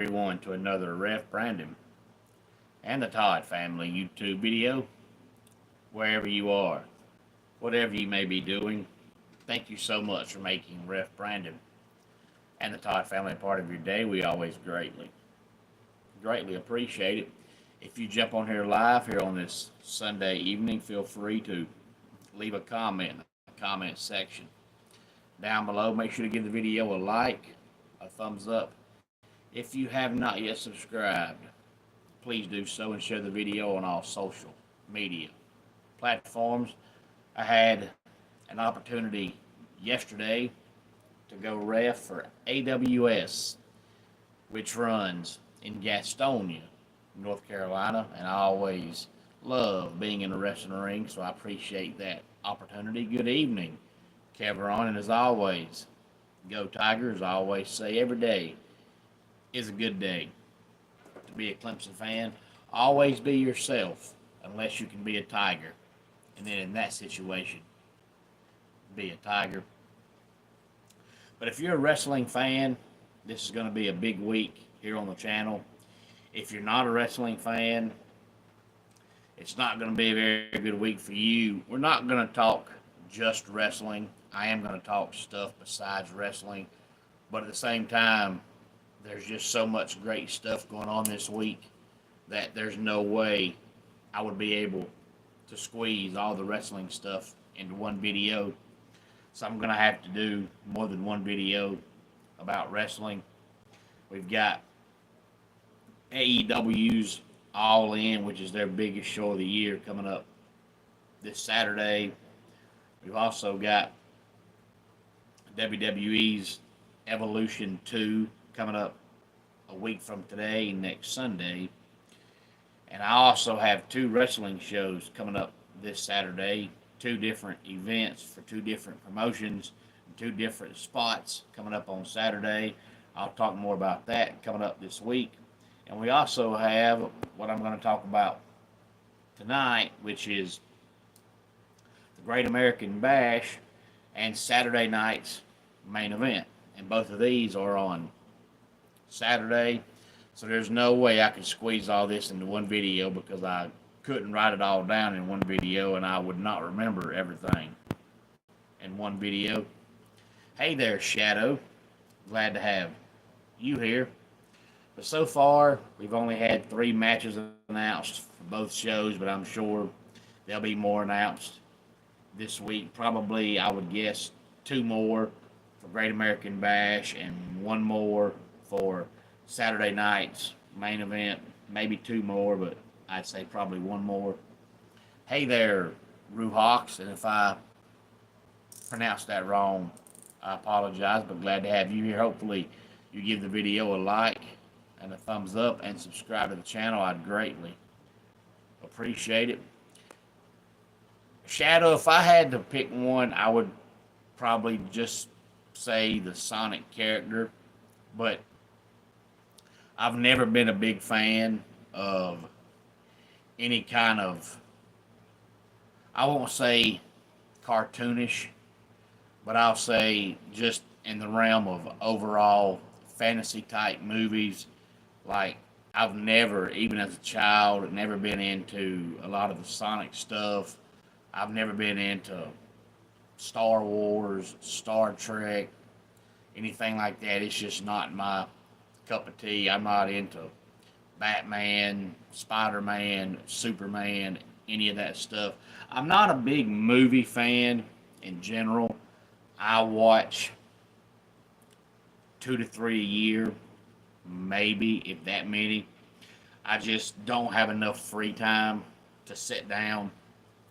everyone to another Ref Brandon and the Todd family YouTube video. Wherever you are, whatever you may be doing, thank you so much for making Ref Brandon and the Todd family a part of your day. We always greatly appreciate it. If you jump on here live here on this Sunday evening, feel free to leave a comment in the comment section down below. Make sure to give the video a like, a thumbs up. If you have not yet subscribed, please do so and share the video on all social media platforms. I had an opportunity yesterday to go ref for AWS, which runs in Gastonia, North Carolina, and I always love being in the wrestling ring, so I appreciate that opportunity. Good evening, Kevron, and as always, go Tigers. I always say every day is a good day to be a Clemson fan. Always be yourself unless you can be a Tiger. And then in that situation, be a Tiger. But if you're a wrestling fan, this is going to be a big week here on the channel. If you're not a wrestling fan, it's not going to be a very good week for you. We're not going to talk just wrestling. I am going to talk stuff besides wrestling. But at the same time, there's just so much great stuff going on this week that there's no way I would be able to squeeze all the wrestling stuff into one video. So I'm going to have to do more than one video about wrestling. We've got AEW's All In, which is their biggest show of the year, coming up this Saturday. We've also got WWE's Evolution 2 coming up a week from today, next Sunday. And I also have two wrestling shows coming up this Saturday, two different events for two different promotions, two different spots coming up on Saturday. I'll talk more about that coming up this week. And we also have what I'm going to talk about tonight, which is the Great American Bash and Saturday night's main event. And both of these are on Saturday, so there's no way I could squeeze all this into one video because I couldn't write it all down in one video and I would not remember everything in one video. Hey there, Shadow. Glad to have you here. But so far, we've only had 3 matches announced for both shows, but I'm sure there'll be more announced this week. Probably, I would guess, 2 more for Great American Bash and 1 more for Saturday night's main event. Maybe 2 more, but I'd say probably 1 more. Hey there, Ruhawks, and if I pronounced that wrong, I apologize, but glad to have you here. Hopefully, you give the video a like and a thumbs up and subscribe to the channel. I'd greatly appreciate it. Shadow, if I had to pick one, I would probably just say the Sonic character, but I've never been a big fan of any kind of, I won't say cartoonish, but I'll say just in the realm of overall fantasy type movies. Like, I've never, even as a child, never been into a lot of the Sonic stuff. I've never been into Star Wars, Star Trek, anything like that. It's just not my cup of tea. I'm not into Batman, Spider-Man, Superman, any of that stuff. I'm not a big movie fan in general. I watch 2 to 3 a year, maybe, if that many. I just don't have enough free time to sit down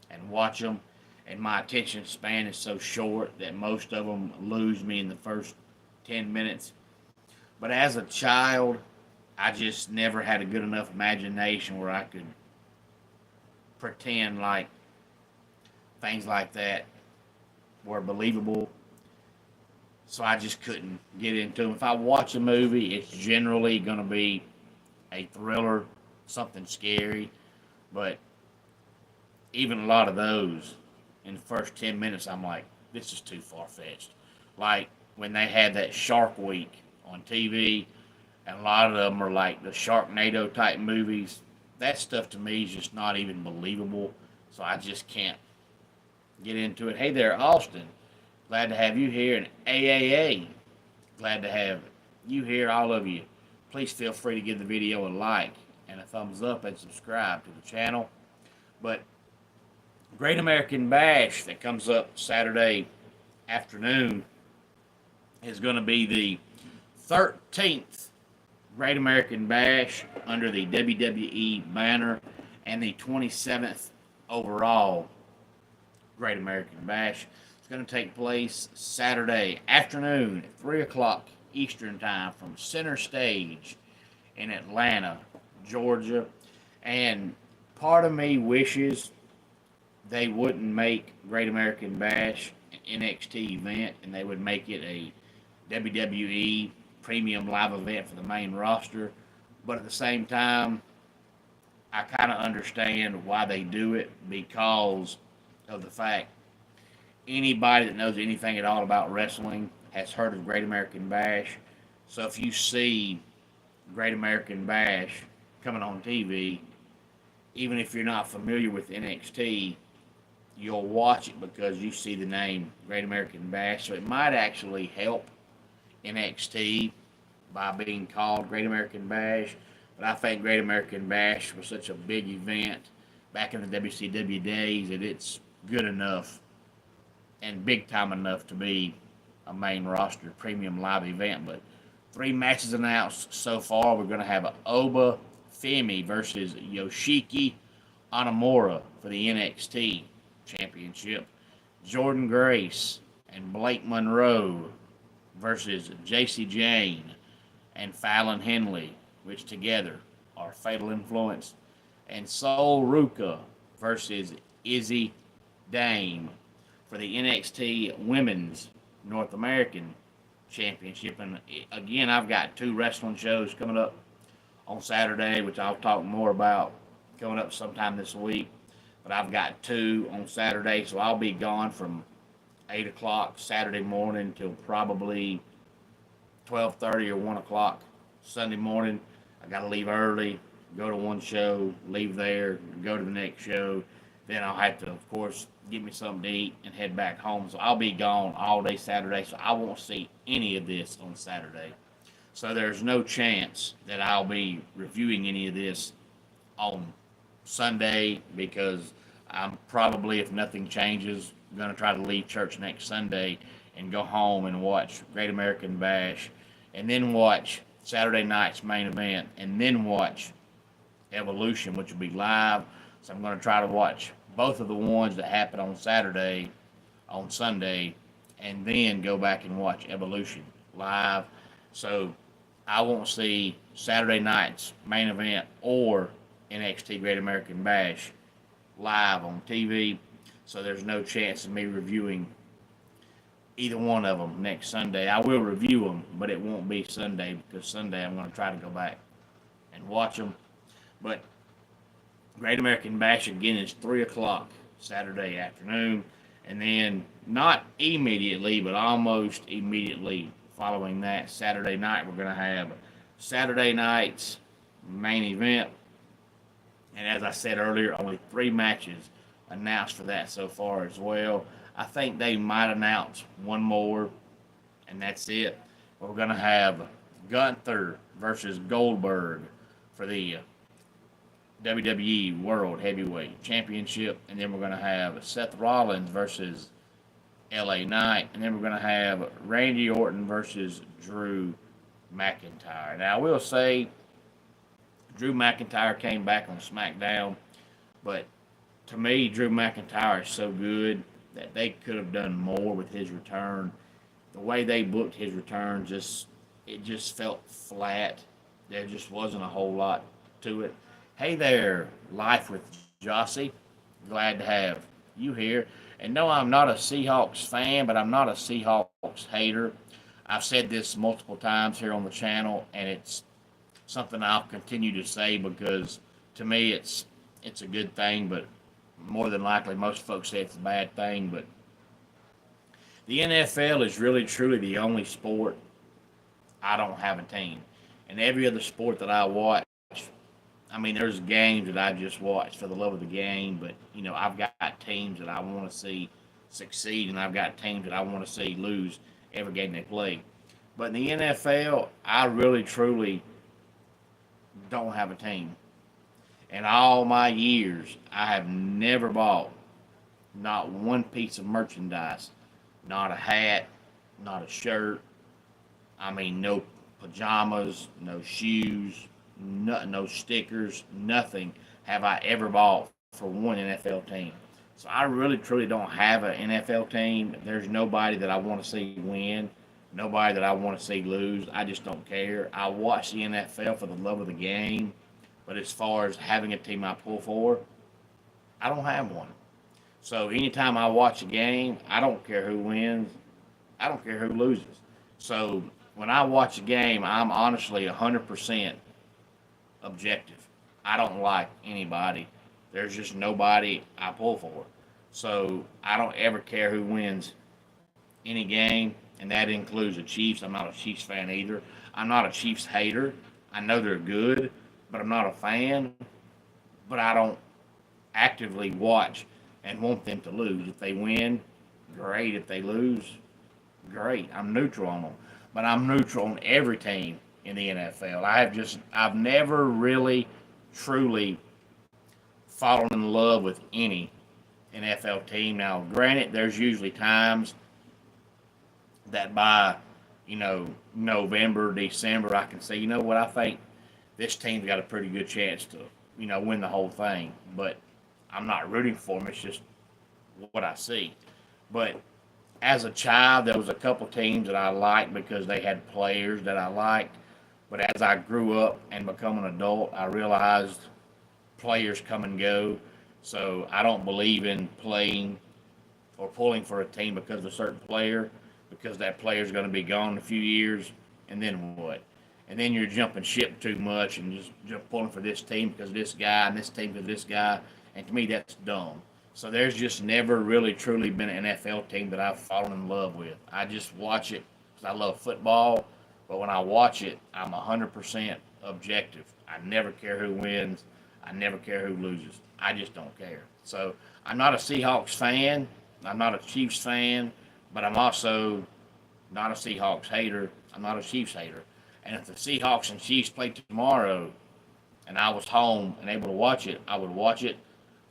and watch them, and my attention span is so short that most of them lose me in the first 10 minutes. But as a child, I just never had a good enough imagination where I could pretend like things like that were believable. So I just couldn't get into them. If I watch a movie, it's generally going to be a thriller, something scary. But even a lot of those, in the first 10 minutes, I'm like, this is too far-fetched. Like when they had that Shark Week on TV, and a lot of them are like the Sharknado type movies. That stuff to me is just not even believable, so I just can't get into it. Hey there, Austin. Glad to have you here. And AAA, glad to have you here, all of you. Please feel free to give the video a like and a thumbs up and subscribe to the channel. But Great American Bash that comes up Saturday afternoon is going to be the 13th Great American Bash under the WWE banner and the 27th overall Great American Bash. It's going to take place Saturday afternoon at 3 o'clock Eastern Time from Center Stage in Atlanta, Georgia. And part of me wishes they wouldn't make Great American Bash an NXT event and they would make it a WWE premium live event for the main roster. But at the same time, I kind of understand why they do it, because of the fact anybody that knows anything at all about wrestling has heard of Great American Bash. So if you see Great American Bash coming on TV, even if you're not familiar with NXT, you'll watch it because you see the name Great American Bash. So it might actually help NXT by being called Great American Bash. But I think Great American Bash was such a big event back in the WCW days that it's good enough and big time enough to be a main roster premium live event. But 3 matches announced so far. We're going to have Oba Femi versus Yoshiki Onamura for the NXT Championship. Jordan Grace and Blake Monroe versus JC Jane and Fallon Henley, which together are Fatal Influence. And Sol Ruka versus Izzy Dame for the NXT Women's North American Championship. And again, I've got 2 wrestling shows coming up on Saturday, which I'll talk more about coming up sometime this week. But I've got 2 on Saturday, so I'll be gone from 8 o'clock Saturday morning till probably 12:30 or 1 o'clock Sunday morning. I got to leave early, go to one show, leave there, go to the next show. Then I'll have to, of course, get me something to eat and head back home. So I'll be gone all day Saturday, so I won't see any of this on Saturday. So there's no chance that I'll be reviewing any of this on Sunday, because I'm probably, if nothing changes, going to try to leave church next Sunday and go home and watch Great American Bash, and then watch Saturday night's main event, and then watch Evolution, which will be live. So I'm going to try to watch both of the ones that happen on Saturday, on Sunday, and then go back and watch Evolution live. So I won't see Saturday night's main event or NXT Great American Bash live on TV. So there's no chance of me reviewing either one of them next Sunday. I will review them, but it won't be Sunday, because Sunday I'm going to try to go back and watch them. But Great American Bash again is 3 o'clock Saturday afternoon, and then not immediately, but almost immediately following that, Saturday night, we're going to have Saturday night's main event. And as I said earlier, only 3 matches announced for that so far as well. I think they might announce one more, and that's it. We're going to have Gunther versus Goldberg for the WWE World Heavyweight Championship. And then we're going to have Seth Rollins versus LA Knight. And then we're going to have Randy Orton versus Drew McIntyre. Now, I will say, Drew McIntyre came back on SmackDown, but to me, Drew McIntyre is so good that they could have done more with his return. The way they booked his return, it just felt flat. There just wasn't a whole lot to it. Hey there, Life with Jossie. Glad to have you here. And no, I'm not a Seahawks fan, but I'm not a Seahawks hater. I've said this multiple times here on the channel, and it's something I'll continue to say, because to me it's a good thing, but more than likely most folks say it's a bad thing. But the NFL is really truly the only sport I don't have a team. And every other sport that I watch, I mean, there's games that I just watch for the love of the game, but I've got teams that I want to see succeed, and I've got teams that I want to see lose every game they play. But in the NFL, I really truly don't have a team. In all my years, I have never bought not one piece of merchandise, not a hat, not a shirt. I mean, no pajamas, no shoes, no stickers, nothing have I ever bought for one NFL team. So I really truly don't have an NFL team. There's nobody that I want to see win, nobody that I want to see lose. I just don't care. I watch the NFL for the love of the game, but as far as having a team I pull for, I don't have one. So anytime I watch a game, I don't care who wins, I don't care who loses. So when I watch a game, I'm honestly 100% objective. I don't like anybody. There's just nobody I pull for. So I don't ever care who wins any game, and that includes the Chiefs. I'm not a Chiefs fan either. I'm not a Chiefs hater. I know they're good, but I'm not a fan. But I don't actively watch and want them to lose. If they win, great. If they lose, great. I'm neutral on them. But I'm neutral on every team in the NFL. I've never really, truly fallen in love with any NFL team. Now, granted, there's usually times that by, November, December, I can say, you know what, I think this team's got a pretty good chance to, win the whole thing. But I'm not rooting for them. It's just what I see. But as a child, there was a couple teams that I liked because they had players that I liked. But as I grew up and become an adult, I realized players come and go. So I don't believe in playing or pulling for a team because of a certain player, because that player is going to be gone in a few years, and then what? And then you're jumping ship too much and just pulling for this team because of this guy and this team because of this guy. And to me, that's dumb. So there's just never really truly been an NFL team that I've fallen in love with. I just watch it because I love football, but when I watch it, I'm 100% objective. I never care who wins. I never care who loses. I just don't care. So I'm not a Seahawks fan. I'm not a Chiefs fan, but I'm also not a Seahawks hater. I'm not a Chiefs hater. And if the Seahawks and Chiefs played tomorrow and I was home and able to watch it, I would watch it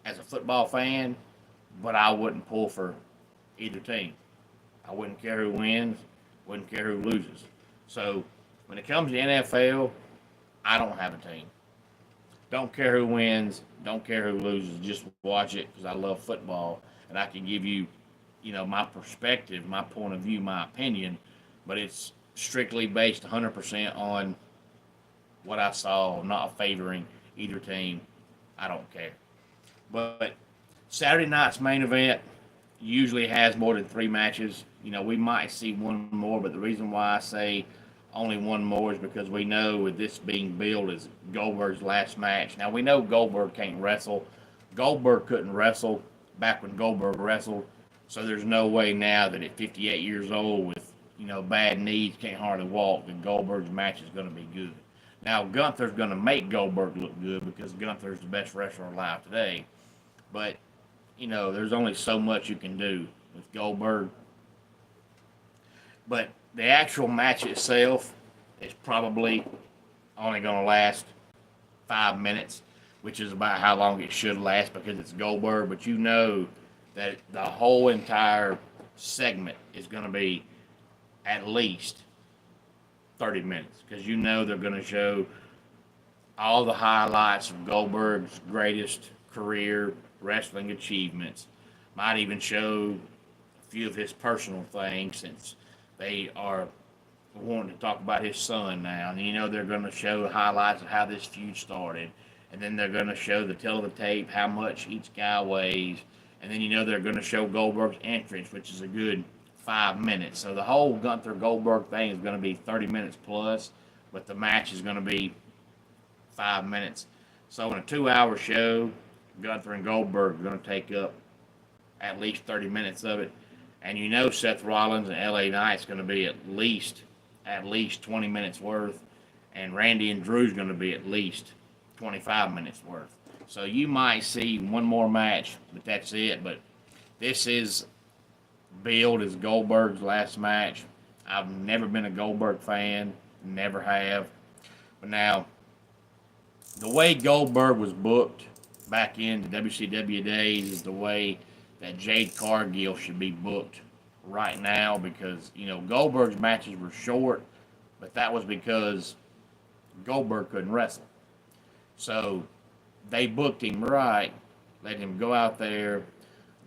as a football fan, but I wouldn't pull for either team. I wouldn't care who wins, wouldn't care who loses. So when it comes to NFL, I don't have a team. Don't care who wins, don't care who loses. Just watch it because I love football and I can give you, my perspective, my point of view, my opinion, but it's strictly based 100% on what I saw, not favoring either team. I don't care. But Saturday night's main event usually has more than three matches. We might see one more, but the reason why I say only one more is because we know with this being billed as Goldberg's last match. Now, we know Goldberg can't wrestle. Goldberg couldn't wrestle back when Goldberg wrestled, so there's no way now that at 58 years old with, bad knees, can't hardly walk, that Goldberg's match is going to be good. Now, Gunther's going to make Goldberg look good because Gunther's the best wrestler alive today. But, there's only so much you can do with Goldberg. But the actual match itself is probably only going to last 5 minutes, which is about how long it should last because it's Goldberg. But that the whole entire segment is going to be at least 30 minutes because they're going to show all the highlights of Goldberg's greatest career wrestling achievements. Might even show a few of his personal things since they are wanting to talk about his son now. And they're going to show the highlights of how this feud started. And then they're going to show the tail of the tape, how much each guy weighs. And then they're going to show Goldberg's entrance, which is a good 5 minutes. So the whole Gunther Goldberg thing is going to be 30 minutes plus, but the match is going to be 5 minutes. So in a 2-hour show, Gunther and Goldberg are going to take up at least 30 minutes of it. And Seth Rollins and LA Knight's going to be at least 20 minutes worth. and Randy and Drew's going to be at least 25 minutes worth. So you might see one more match, but that's it. But this is billed as Goldberg's last match. I've never been a Goldberg fan, never have. But now, the way Goldberg was booked back in the WCW days is the way that Jade Cargill should be booked right now, because, you know, Goldberg's matches were short, but that was because Goldberg couldn't wrestle. So they booked him right, let him go out there,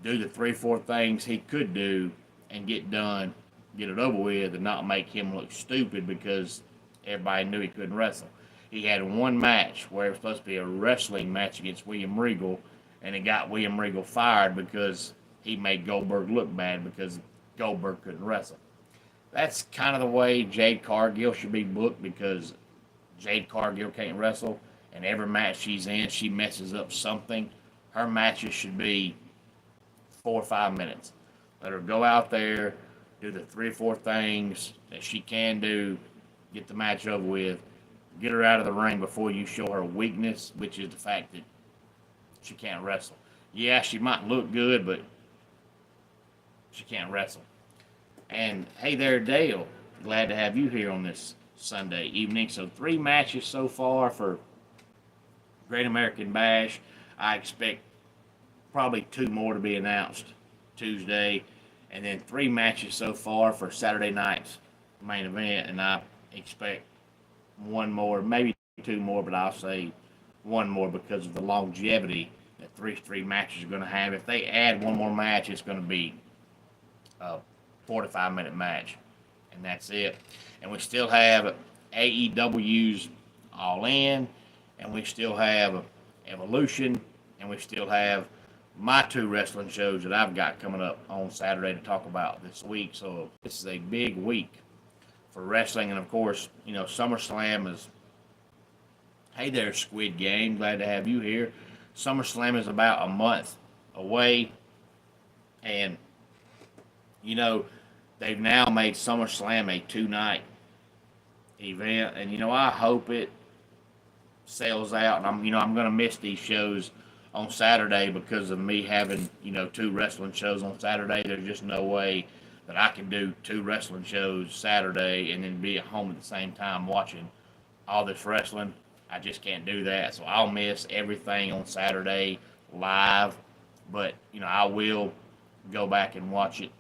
do the 3-4 things he could do, and get done, get it over with, and not make him look stupid because everybody knew he couldn't wrestle. He had one match where it was supposed to be a wrestling match against William Regal, and it got William Regal fired because he made Goldberg look bad because Goldberg couldn't wrestle. That's kind of the way Jade Cargill should be booked, because Jade Cargill can't wrestle, and every match she's in, she messes up something. Her matches should be 4 or 5 minutes. Let her go out there, do the 3 or 4 things that she can do, get the match over with, get her out of the ring before you show her weakness, which is the fact that she can't wrestle. Yeah, she might look good, but she can't wrestle. And hey there, Dale. Glad to have you here on this Sunday evening. So 3 matches so far for Great American Bash. I expect probably 2 more to be announced Tuesday, and then 3 matches so far for Saturday night's main event, and I expect 1 more, maybe 2 more, but I'll say 1 more because of the longevity that 3 matches are going to have. If they add 1 more match, it's going to be a 4 to 5 minute match, and that's it. And we still have AEW's All In, and we still have Evolution, and we still have my 2 wrestling shows that I've got coming up on Saturday to talk about this week. So this is a big week for wrestling. And of course, you know, SummerSlam is, hey there, Squid Game, glad to have you here. SummerSlam is about a month away, and you know, they've now made SummerSlam a 2-night event, and you know, I hope it sells out. And I'm going to miss these shows on Saturday because of me having, you know, 2 wrestling shows on Saturday. There's just no way that I can do 2 wrestling shows Saturday and then be at home at the same time watching all this wrestling. I just can't do that. So I'll miss everything on Saturday live, but you know, I will go back and watch it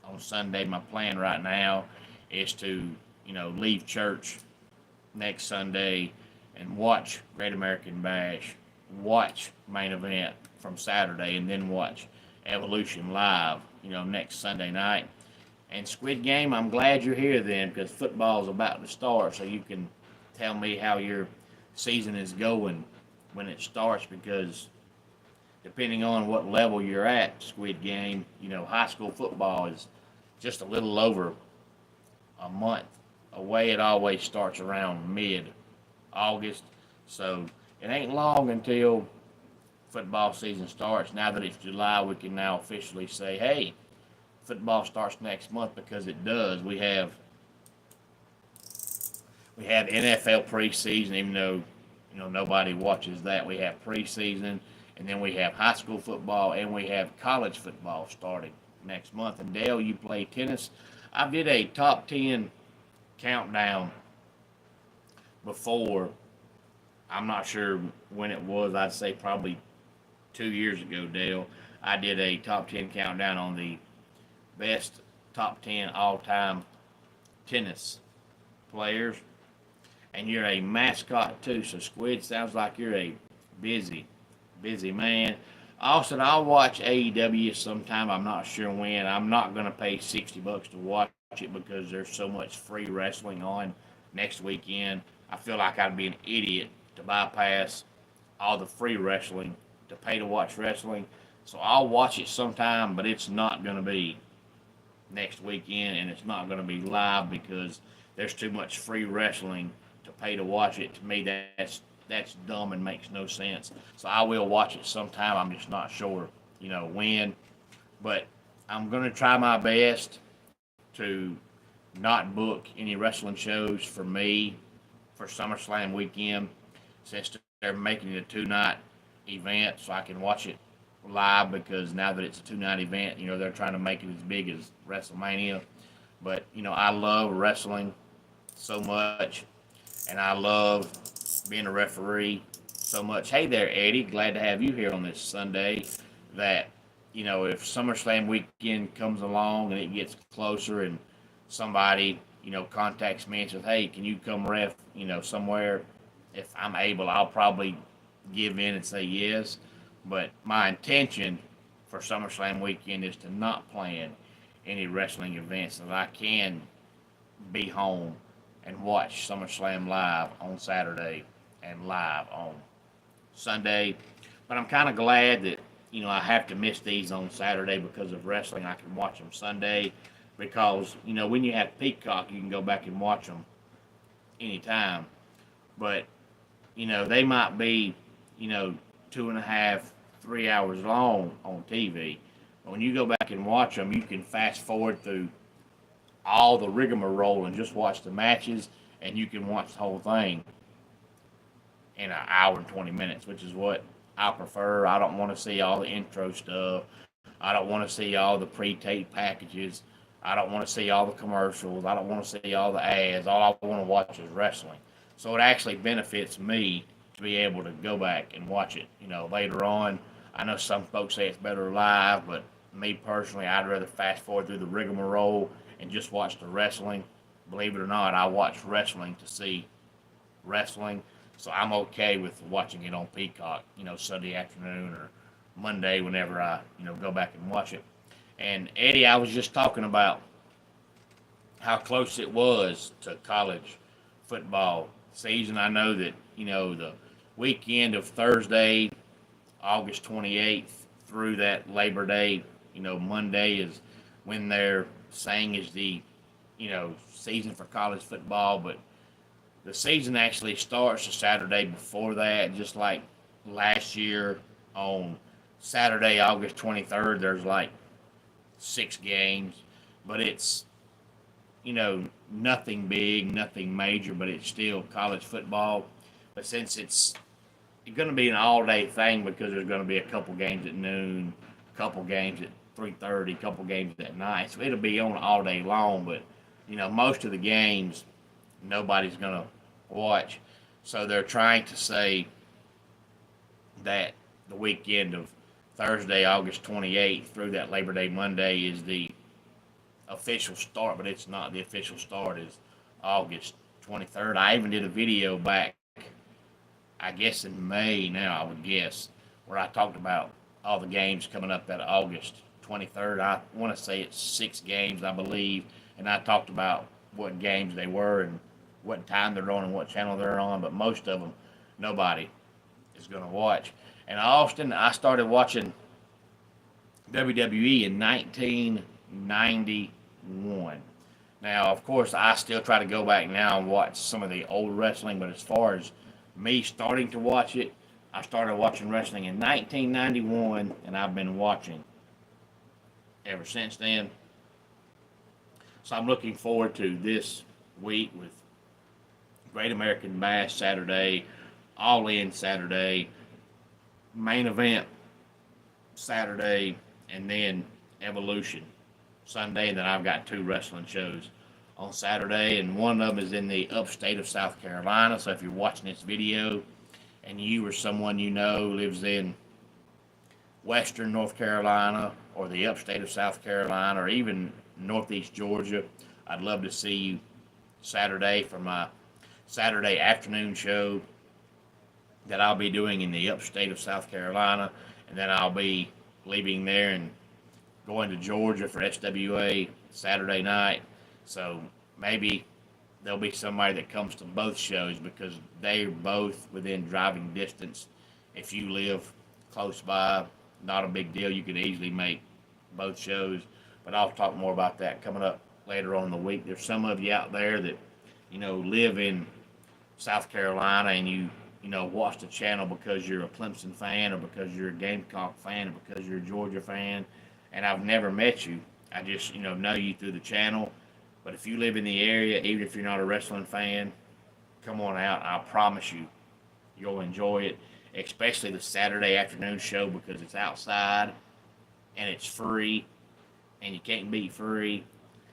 on Sunday. My plan right now is to, you know, leave church next Sunday and watch Great American Bash, watch main event from Saturday, and then watch Evolution live, you know, next Sunday night. And Squid Game, I'm glad you're here then, because football's about to start, so you can tell me how your season is going when it starts, because depending on what level you're at, Squid Game, you know, high school football is just a little over a month away. It always starts around mid-August, so it ain't long until football season starts. Now that it's July, we can now officially say, hey, football starts next month, because it does. We have NFL preseason, even though, you know, nobody watches that. We have preseason, and then we have high school football, and we have college football starting next month. And Dale, you play tennis. I did a top 10 countdown before. I'm not sure when it was. I'd say probably 2 years ago, Dale. I did a top 10 countdown on the best top 10 all-time tennis players. And you're a mascot too, so Squid, sounds like you're a busy man. Austin, I'll watch AEW sometime. I'm not sure when. I'm not going to pay $60 to watch it because there's so much free wrestling on next weekend. I feel like I'd be an idiot to bypass all the free wrestling to pay to watch wrestling. So I'll watch it sometime, but it's not going to be next weekend, and it's not going to be live because there's too much free wrestling to pay to watch it. To me, that's dumb and makes no sense. So I will watch it sometime. I'm just not sure, you know, when. But I'm going to try my best to not book any wrestling shows for me for SummerSlam weekend, since they're making it a 2 night event, so I can watch it live, because now that it's a 2 night event, they're trying to make it as big as WrestleMania. But I love wrestling so much, and I love being a referee so much. Hey there, Eddie. Glad to have you here on this Sunday. That if SummerSlam weekend comes along and it gets closer, and somebody contacts me and says, "Hey, can you come ref somewhere?" If I'm able, I'll probably give in and say yes. But my intention for SummerSlam weekend is to not plan any wrestling events, so that I can be home and watch SummerSlam live on Saturday and live on Sunday. But I'm kind of glad that I have to miss these on Saturday because of wrestling. I can watch them Sunday, because when you have Peacock, you can go back and watch them anytime. But they might be 2.5, 3 hours long on TV. But when you go back and watch them, you can fast forward through all the rigmarole and just watch the matches, and you can watch the whole thing in an hour and 20 minutes, which is what I prefer. I don't want to see all the intro stuff. I don't want to see all the pre-tape packages. I don't want to see all the commercials. I don't want to see all the ads. All I want to watch is wrestling. So it actually benefits me to be able to go back and watch it, later on. I know some folks say it's better live, but me personally, I'd rather fast forward through the rigmarole and just watch the wrestling. Believe it or not, I watch wrestling to see wrestling. So I'm okay with watching it on Peacock, Sunday afternoon or Monday whenever I, go back and watch it. And Eddie, I was just talking about how close it was to college football season. I know that, the weekend of Thursday, August 28th through that Labor Day, Monday is when they're saying is the, season for college football. But the season actually starts the Saturday before that, just like last year on Saturday, August 23rd, there's like 6 games, but it's, nothing big, nothing major, but it's still college football. But since it's going to be an all-day thing, because there's going to be a couple games at noon, a couple games at 3:30, a couple games at night, so it'll be on all day long. But most of the games nobody's going to watch, so they're trying to say that the weekend of Thursday, August 28th through that Labor Day Monday is the official start, but it's not. The official start is August 23rd. I even did a video back, I guess in May now, I would guess, where I talked about all the games coming up that August 23rd. I want to say it's 6 games, I believe, and I talked about what games they were and what time they're on and what channel they're on, but most of them, nobody is going to watch. And Austin, I started watching WWE in 1991. Now, of course, I still try to go back now and watch some of the old wrestling, but as far as me starting to watch it, I started watching wrestling in 1991, and I've been watching ever since then. So I'm looking forward to this week with Great American Bash Saturday, All In Saturday, Main Event Saturday, and then Evolution Sunday. And then I've got 2 wrestling shows on Saturday, and one of them is in the upstate of South Carolina. So if you're watching this video and you or someone lives in western North Carolina or the upstate of South Carolina or even northeast Georgia, I'd love to see you Saturday for my Saturday afternoon show that I'll be doing in the upstate of South Carolina. And then I'll be leaving there and going to Georgia for SWA Saturday night. So maybe there'll be somebody that comes to both shows, because they're both within driving distance. If you live close by, not a big deal. You could easily make both shows. But I'll talk more about that coming up later on in the week. There's some of you out there that, live in South Carolina, and you watch the channel because you're a Clemson fan or because you're a Gamecock fan or because you're a Georgia fan, and I've never met you. I just, know you through the channel. But if you live in the area, even if you're not a wrestling fan, come on out. I promise you, you'll enjoy it, especially the Saturday afternoon show because it's outside and it's free, and you can't beat free,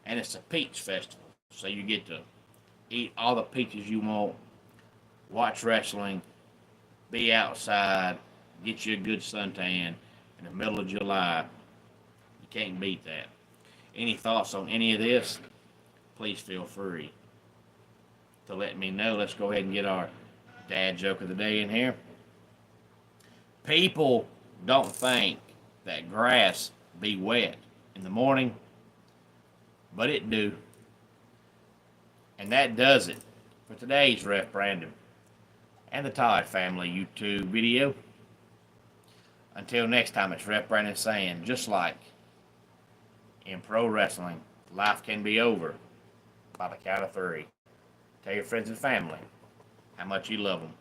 and it's a peach festival, so you get to eat all the peaches you want, watch wrestling, be outside, get you a good suntan in the middle of July. You can't beat that. Any thoughts on any of this? Please feel free to let me know. Let's go ahead and get our dad joke of the day in here. People don't think that grass be wet in the morning, but it do. And that does it for today's Ref Brandon and the Todd family YouTube video. Until next time, it's Ref Brandon saying, just like in pro wrestling, life can be over by the count of 3. Tell your friends and family how much you love them.